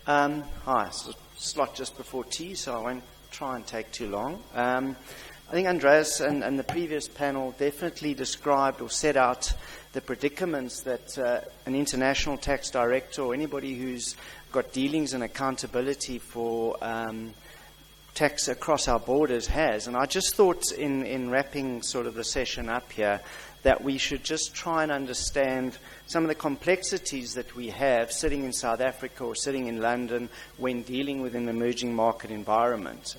Hi, it's a slot just before tea, so I won't try and take too long. I think Andreas and the previous panel definitely described or set out the predicaments that an international tax director or anybody who's got dealings and accountability for tax across our borders has. And I just thought in wrapping sort of the session up here that we should just try and understand some of the complexities that we have sitting in South Africa or sitting in London when dealing with an emerging market environment.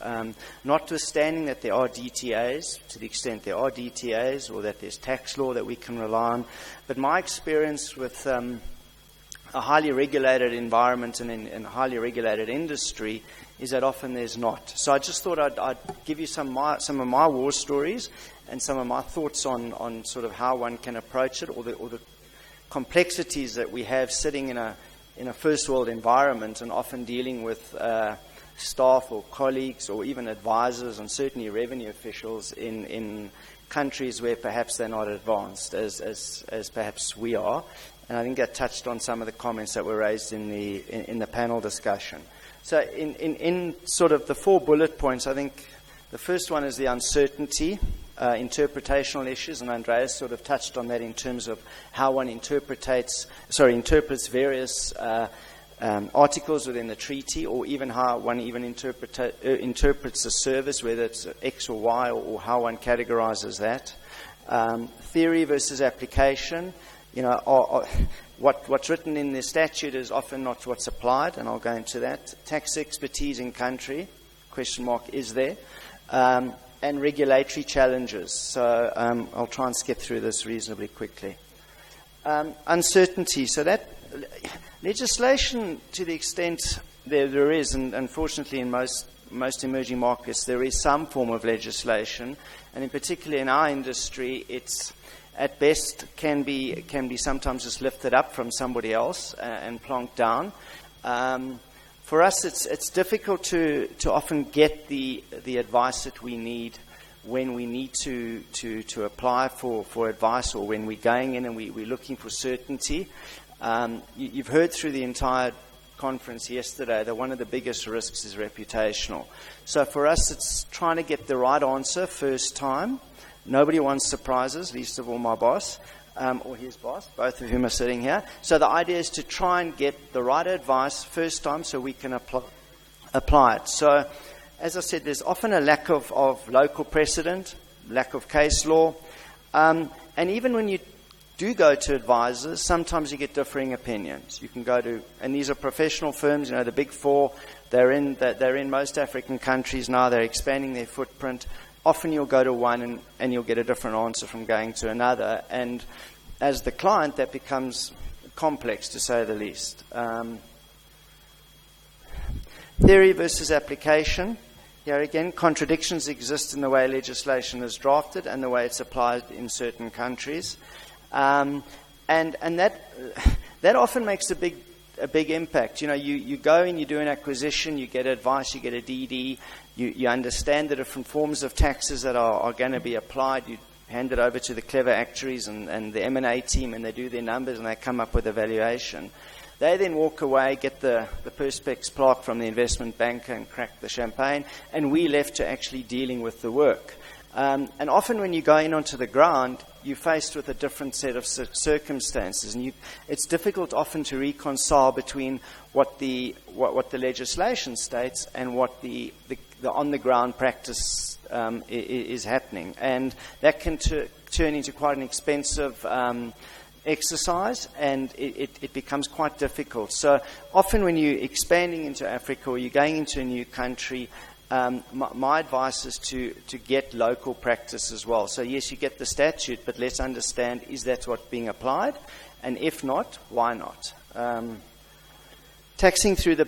Notwithstanding that there are DTAs, to the extent there are DTAs, or that there's tax law that we can rely on, but my experience with a highly regulated environment and a highly regulated industry is that often there's not. So I just thought I'd give you some of my war stories and some of my thoughts on sort of how one can approach it, or the complexities that we have sitting in a first world environment and often dealing with staff or colleagues or even advisors and certainly revenue officials in countries where perhaps they're not advanced as perhaps we are. And I think that touched on some of the comments that were raised in the panel discussion. So in sort of the 4 bullet points, I think the first one is the uncertainty, interpretational issues, and Andreas sort of touched on that in terms of how one interprets various articles within the treaty, or even how one even interprets the service, whether it's X or Y, or how one categorizes that. Theory versus application. You know, what's written in the statute is often not what's applied, and I'll go into that. Tax expertise in country, question mark, is there? And regulatory challenges. So I'll try and skip through this reasonably quickly. Uncertainty. So that legislation, to the extent there is, and unfortunately in most emerging markets, there is some form of legislation, and in particular in our industry, it's at best can be sometimes just lifted up from somebody else and plonked down. For us, it's difficult to often get the advice that we need when we need to apply for advice, or when we're going in and we're looking for certainty. You've heard through the entire conference yesterday that one of the biggest risks is reputational. So for us, it's trying to get the right answer first time. Nobody wants surprises, least of all my boss. Or his boss, both of whom are sitting here. So the idea is to try and get the right advice first time so we can apply it. So, as I said, there's often a lack of local precedent, lack of case law. And even when you do go to advisors, sometimes you get differing opinions. You can go to, and these are professional firms, the Big Four, they're in most African countries now, they're expanding their footprint. Often you'll go to one and you'll get a different answer from going to another. And as the client, that becomes complex, to say the least. Theory versus application. Here again, contradictions exist in the way legislation is drafted and the way it's applied in certain countries. And that often makes a big impact. You go and you do an acquisition, you get advice, you get a DD, you understand the different forms of taxes that are going to be applied. You hand it over to the clever actuaries and the M&A team, and they do their numbers and they come up with a valuation. They then walk away, get the Perspex plaque from the investment banker and crack the champagne, and we're left to actually dealing with the work. And often when you go in onto the ground, you're faced with a different set of circumstances, and it's difficult often to reconcile between what the legislation states and what the on-the-ground practice is happening. And that can turn into quite an expensive exercise, and it becomes quite difficult. So often when you're expanding into Africa or you're going into a new country, my advice is to get local practice as well. So yes, you get the statute, but let's understand, is that what's being applied? And if not, why not? Taxing through the